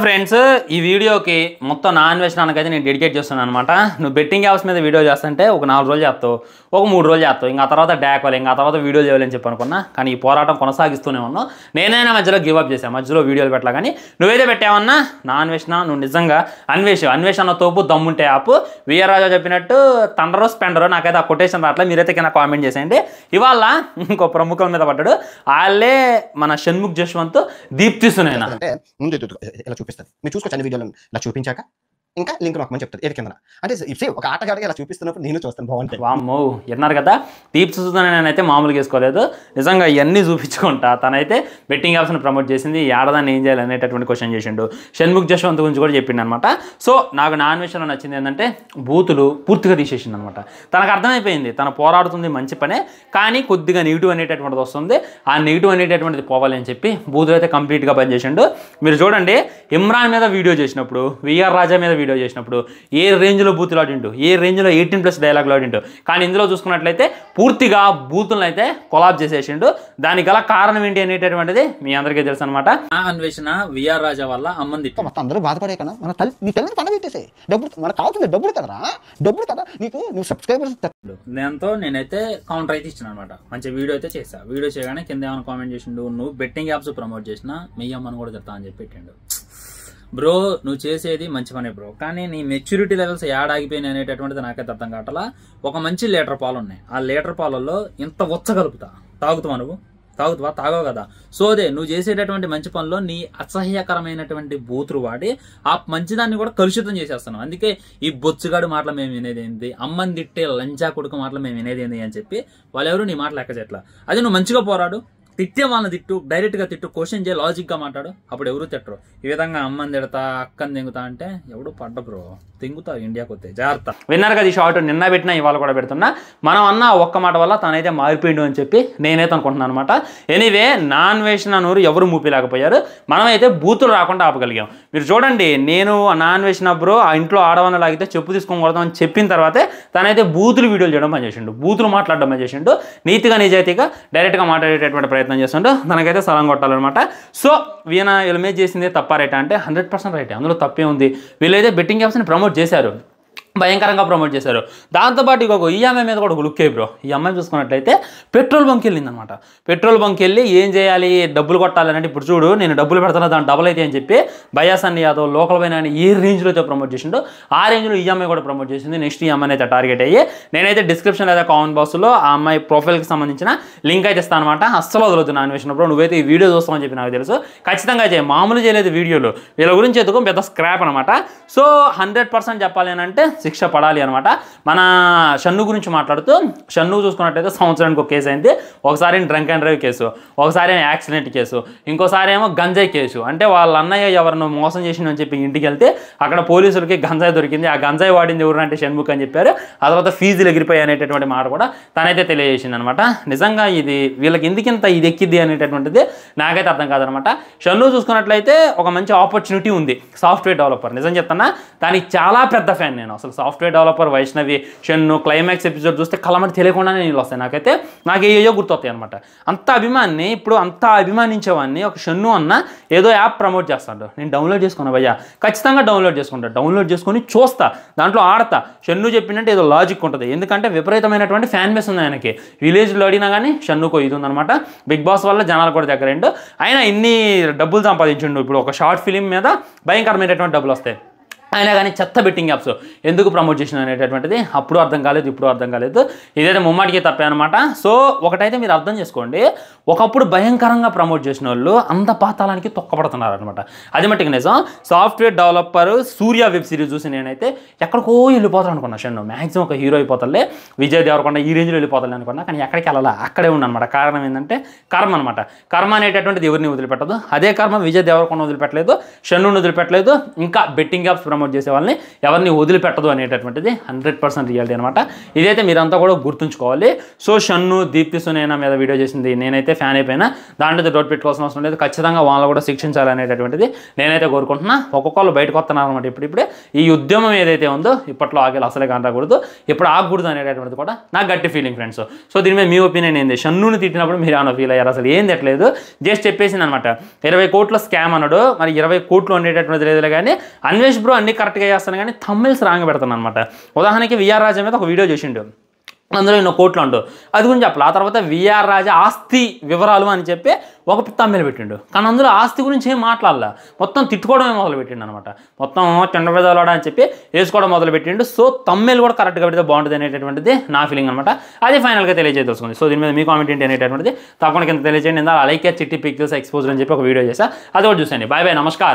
Friends ఈ వీడియోకి మొత్తం నాన్ వెజ్ నాన్నకైతే నేను డెడికేట్ చేస్తున్నాను అనమాట. నువ్వు బెట్టింగ్ యాప్స్ మీద వీడియో చేస్తుంటే ఒక 4 రోజులు చేస్తావు, ఒక 3 రోజులు చేస్తావు, ఇంకా తర్వాత డాక్వాలి, ఇంకా తర్వాత వీడియో చేయాలని చెప్పి అనుకున్నా. కానీ ఈ పోరాటం కొనసాగిస్తూనే ఉన్నావు. నేనైనా మధ్యలో గివప్ చేశాను, మధ్యలో వీడియోలు పెట్టలా. కానీ నువ్వేదో పెట్టావన్నా నాన్ వెజ్ నువ్వు నిజంగా అన్వేషణ తోపు దమ్ముంటే యాప్ విఆర్ రాజా చెప్పినట్టు తండరో స్పెండరో నాకైతే ఆ కొటేషన్ రావట్లేదు. మీరైతే కింద కామెంట్ చేసేయండి. ఇవాళ ఇంకో ప్రముఖుల మీద పడ్డాడు. వాళ్ళే మన షణ్ముఖ్ జశ్వంత్, దీప్తి సునైనా. ఇలా చూపిస్తారు, మీరు చూసుకోవచ్చు అన్ని వీడియోలను. ఇలా చూపించాక ఇంకా లింక్ నొక్కమని చెప్తారు ఏది కింద. అంటే ఒక ఆటగాడిగా ఇలా చూపిస్తున్నప్పుడు నేను చూస్తాను, బాగుంటాయి. వామ్మో విన్నారు కదా, దీప్తి సునైనా అయితే మామూలుగా వేసుకోలేదు. నిజంగా ఇవన్నీ చూపించుకుంటా తనైతే బెట్టింగ్ యాప్స్ని ప్రమోట్ చేసింది. ఆడదాన్ని ఏం చేయాలి అనేటటువంటి క్వశ్చన్ చేసిండు. షణ్ముఖ్ జశ్వంత్ గురించి కూడా చెప్పిండు అనమాట. సో నాకు నాన్ వెజ్లో నచ్చింది ఏంటంటే బూతులు పూర్తిగా తీసేసింది అనమాట. తనకు అర్థమైపోయింది తను పోరాడుతుంది మంచి పనే, కానీ కొద్దిగా నెగిటివ్ అనేటటువంటిది వస్తుంది. ఆ నెగిటివ్ అనేటటువంటిది పోవాలి అని చెప్పి బూతులు అయితే కంప్లీట్గా బంద్ చేసిండు. మీరు చూడండి, ఇమ్రాన్ మీద వీడియో చేసినప్పుడు, విఆర్ రాజా మీద వీడియో చేసినప్పుడు ఏ రేంజ్లో బూతులు ఆడిండు, ఏ రేంజ్లో 18+ డైలాగులు ఆడిండు. కానీ ఇందులో చూసుకున్నట్లయితే పూర్తిగా బూతులను అయితే కొలాబ్ చేసేసిండు. దానికి గల కారణం ఏంటి అనేటటువంటిది మీ అందరికీ తెలుసు అనమాట. ఆ అన్వేషణ విఆర్ రాజా వల్ల అమ్మంది అందరూ బాధపడే కన్నా మన నీ తల్లిని పండ పెట్టేసే. డబ్బులు మనకు కావాల్సింది డబ్బులు కదరా, డబ్బులు కదా నీకు. నువ్వు సబ్స్క్రైబర్స్ దాంతో నేనైతే కౌంటర్ అయితే ఇచ్చిన అనమాట. మంచి వీడియో అయితే చేసా. వీడియో చేయగానే కింద ఏమైనా కామెంట్ చేసిండు, నువ్వు బెట్టింగ్ యాప్స్ ప్రమోట్ చేసినా మీ అమ్మని కూడా చెప్తా అని చెప్పి పెట్టిండు. బ్రో నువ్వు చేసేది మంచి పనే బ్రో, కానీ నీ మెచ్యూరిటీ లెవెల్స్ ఆగిపోయినాయి అనేటటువంటిది నాకైతే అర్థం కావట్లా. ఒక మంచి లీటర్ పాలు ఉన్నాయి, ఆ లీటర్ పాలల్లో ఇంత కలుపుతా తాగుతావా? నువ్వు తాగవు కదా. సో అదే నువ్వు చేసేటటువంటి మంచి పనిలో నీ అసహ్యకరమైనటువంటి బూతులు వాడి ఆ మంచిదాన్ని కూడా కలుషితం చేసేస్తున్నావు. అందుకే ఈ బొచ్చుగాడు మాటలు మేము వినేది ఏంటి, అమ్మని తిట్టే లంచా కొడుకు మాటలు మేము వినేది ఏంటి అని చెప్పి వాళ్ళెవరు నీ మాటలు లెక్క చేయట్లా. అదే నువ్వు మంచిగా పోరాడు, తిట్టే వాళ్ళని తిట్టు, డైరెక్ట్గా తిట్టు, క్వశ్చన్ చేయి, లాజిక్గా మాట్లాడు, అప్పుడు ఎవరు తిట్టరు. ఈ విధంగా అమ్మని తిడతా అక్కని తెంగుతా అంటే ఎవడు పడ్డ బ్రో, తెంగుతావు ఇండియాకి వస్తే జాగ్రత్త. విన్నారు కదా ఈ షార్ట్, నిన్న పెట్టినా ఇవాళ కూడా పెడుతున్నా. మనం అన్న ఒక్క మాట వల్ల తనైతే మారిపోయిండు అని చెప్పి నేనైతే అనుకుంటున్నాను అనమాట. ఎనీవే నాన్ వెజ్ నూరు ఎవరు మూపిలేకపోయారు, మనమైతే బూతులు రాకుండా ఆపగలిగాం. మీరు చూడండి, నేను నాన్ వెజ్ బ్రో ఆ ఇంట్లో ఆడవాళ్ళ లాగితే చెప్పు తీసుకోకూడదు అని చెప్పిన తర్వాతే తనైతే బూతులు వీడియోలు చేయడం పని చేసిండు, బూతులు మాట్లాడడం పని చేసిండు. నీతిగా నిజాయితీగా డైరెక్ట్గా మాట్లాడేటటువంటి ప్రయత్నం చేస్తుంటూ తనకైతే సలం కొట్టాలన్నమాట. సో వీళ్ళ మీద చేసిందే తప్ప రైటా అంటే 100% రైటే, అందులో తప్పే ఉంది. వీళ్ళైతే బెట్టింగ్ యాప్స్ని ప్రమోట్ చేశారు, భయంకరంగా ప్రమోట్ చేశారు. దాంతోపాటు ఇంకొక ఈ అమ్మాయి మీద కూడా ఒక లుక్ బ్రో. ఈ అమ్మాయి చూసుకున్నట్లయితే పెట్రోల్ బంక్ వెళ్ళిందనమాట. పెట్రోల్ బంక్ వెళ్ళి ఏం చేయాలి, డబ్బులు కొట్టాలి అంటే, ఇప్పుడు చూడు నేను డబ్బులు పెడతాను దాని డబుల్ అయితే అని చెప్పి బయాసన్ యాదవ్ లోకల్ పైన ఏ రేంజ్లో అయితే ప్రమోట్ చేసిండో ఆ రేంజ్లో ఈ అమ్మాయి కూడా ప్రమోట్ చేసింది. నెక్స్ట్ ఈ అమ్మాయిని అయితే టార్గెట్ అయ్యి నేనైతే డిస్క్రిప్షన్ లేదా కామెంట్ బాక్స్లో ఆ అమ్మాయి ప్రొఫైల్కి సంబంధించిన లింక్ అయితే ఇస్తాను అనమాట. అస్సలు వదలొద్దు నాన్ వెజ్ బ్రో, నువ్వైతే ఈ వీడియో చూస్తామని చెప్పి నాకు తెలుసు. ఖచ్చితంగా చేయి, మామూలు చేయలేదు వీడియోలు. వీళ్ళ గురించి ఎదుగు పెద్ద స్క్రాప్ అనమాట. సో 100% చెప్పాలి అని అంటే శిక్ష పడాలి అనమాట. మన షన్ను గురించి మాట్లాడుతూ, షన్ను చూసుకున్నట్టయితే సంవత్సరానికి ఒక కేసు అయింది. ఒకసారి డ్రంక్ అండ్ డ్రైవ్ కేసు, ఒకసారి యాక్సిడెంట్ కేసు, ఇంకోసారి ఏమో గంజాయి కేసు. అంటే వాళ్ళ అన్నయ్య ఎవరినో మోసం చేసిందని చెప్పి ఇంటికి వెళ్తే అక్కడ పోలీసులకి గంజాయి దొరికింది. ఆ గంజాయి వాడింది ఎవరంటే షణ్ముఖ్ అని చెప్పారు. ఆ తర్వాత ఫీజులు ఎగిరిపోయి అనేటటువంటి మాట కూడా తనైతే తెలియజేసింది అనమాట. నిజంగా ఇది వీళ్ళకి ఎందుకింత ఇది ఎక్కిద్ది అనేటటువంటిది నాకైతే అర్థం కాదనమాట. షన్ను చూసుకున్నట్లయితే ఒక మంచి ఆపర్చునిటీ ఉంది, సాఫ్ట్వేర్ డెవలపర్. నిజం చెప్తున్నా, దానికి చాలా పెద్ద ఫ్యాన్ నేను. అసలు software developer Vaishnavi, Shannu climax episode చూస్తే కళ్ళమటి తెలియకుండానే నీళ్ళు వస్తాయి. నాకైతే ఏయో గుర్తొస్తాయి అనమాట. అంత అభిమాన్ని, ఇప్పుడు అంత అభిమానించేవాడిని ఒక షన్ను అన్న ఏదో యాప్ ప్రమోట్ చేస్తాడు. నేను డౌన్లోడ్ చేసుకున్నా భయ్యా, ఖచ్చితంగా డౌన్లోడ్ చేసుకుంటా. డౌన్లోడ్ చేసుకొని చూస్తా, దాంట్లో ఆడతా. షన్ను చెప్పినట్టు ఏదో లాజిక్ ఉంటుంది, ఎందుకంటే విపరీతమైనటువంటి ఫ్యాన్ బేస్ ఉంది ఆయనకి. విలేజ్లో అడిగినా కానీ షన్నుకో ఇది ఉందనమాట. బిగ్ బాస్ వల్ల జనాలు కూడా దగ్గరేండు. ఆయన ఇన్ని డబ్బులు సంపాదించిండు. ఇప్పుడు ఒక షార్ట్ ఫిలిం మీద భయంకరమైనటువంటి డబ్బులు వస్తాయి. అయినా కానీ చెత్త బెట్టింగ్ యాప్స్ ఎందుకు ప్రమోట్ చేసిన అనేటటువంటిది అప్పుడు అర్థం కాలేదు, ఇప్పుడు అర్థం కాలేదు. ఇదైతే ముమ్మాటికి తప్పే అనమాట. సో ఒకటైతే మీరు అర్థం చేసుకోండి, ఒకప్పుడు భయంకరంగా ప్రమోట్ చేసిన వాళ్ళు అంత పాతాళానికి తొక్కపడుతున్నారు అనమాట. అది మట్టికి నిజం. సాఫ్ట్వేర్ డెవలపర్ సూర్య వెబ్ సిరీస్ చూసి నేనైతే ఎక్కడికో వెళ్ళిపోతాను అనుకున్నా. షన్ను మ్యాక్సిమం ఒక హీరో అయిపోతాలే, విజయ్ దేవరకొండ ఈ రేంజ్లో వెళ్ళిపోతాలే అనుకున్నా. కానీ ఎక్కడికి వెళ్ళాలా, అక్కడే ఉండనమాట. కారణం ఏంటంటే కర్మ అనమాట. కర్మ అనేటటువంటిది ఎవరిని వదిలిపెట్టదు. అదే కర్మ విజయ్ దేవరకొండ వదిలిపెట్టలేదు, షన్నుని వదిలిపెట్టలేదు, ఇంకా బెట్టింగ్ యాప్స్ ప్రమోట్ ప్రమోట్ చేసే వాళ్ళని ఎవరిని వదిలిపెట్టదు అనేటటువంటిది 100% రియాలిటీ అనమాట. ఇదైతే మీరంతా కూడా గుర్తుంచుకోవాలి. సో షన్ను, దీప్తి సునైనా మీద వీడియో చేసింది నేనైతే ఫ్యాన్ అయిపోయినా, దాంట్లో డౌట్ పెట్టుకోవాల్సిన అవసరం లేదు. ఖచ్చితంగా వాళ్ళు కూడా శిక్షించాలి అనేటటువంటిది నేనైతే కోరుకుంటున్నా. ఒక్కొక్కళ్ళు బయటకు వస్తున్నారు అనమాట. ఇప్పుడిప్పుడే ఈ ఉద్యమం ఏదైతే ఉందో ఇప్పట్లో ఆగేది అసలే కానకూడదు, ఇప్పుడు ఆగకూడదు అనేటటువంటిది కూడా నాకు గట్టి ఫీలింగ్ ఫ్రెండ్స్. సో దీని మీద మీ ఒపీనియన్ ఏంది? షన్నుని తిట్టినప్పుడు మీరు ఏమైనా ఫీల్ అయ్యారు? అసలు ఏం తిట్టలేదు, జస్ట్ చెప్పేసింది అనమాట 20 కోట్ల స్కామ్ అన్నాడు. మరి 20 కోట్లు ఉండేటటువంటిది లేదులే కానీ అన్వేష్ బ్రో అన్ని కరెక్ట్గా చేస్తాను కానీ థంబ్నెయిల్స్ రాంగ్ పెడతాను అనమాట. ఉదాహరణకి విఆర్ రాజా మీద ఒక వీడియో చేసిండు, అందులో ఎన్నో కోట్లు అంటూ అది గురించి చెప్పాలి. ఆ తర్వాత విఆర్ రాజా ఆస్తి వివరాలు అని చెప్పి ఒక తమ్మిల్ పెట్టిండు, కానీ అందులో ఆస్తి గురించి ఏం మాట్లాడాల, మొత్తం తిట్టుకోవడమే మొదలు పెట్టిండు అనమాట. మొత్తం చెండబెదవాడ అని చెప్పి వేసుకోవడం మొదలు పెట్టిండు. సో తమ్మిల్ కూడా కరెక్ట్గా పెడితే బాగుంటుంది అనేటటువంటిది నా ఫీలింగ్ అనమాట. అది ఫైనల్గా తెలియజేయదలుచుకుంది. సో దీని మీద మీ కామెంట్ ఏంటి అనేటటువంటిది తప్పకుండా కింద తెలియజేయండి. లైక్ చిట్టి పిక్చర్స్ ఎక్స్పోజ్ అని చెప్పి ఒక వీడియో చేసా, అది కూడా చూసండి. బాయ్ బాయ్, నమస్కారం.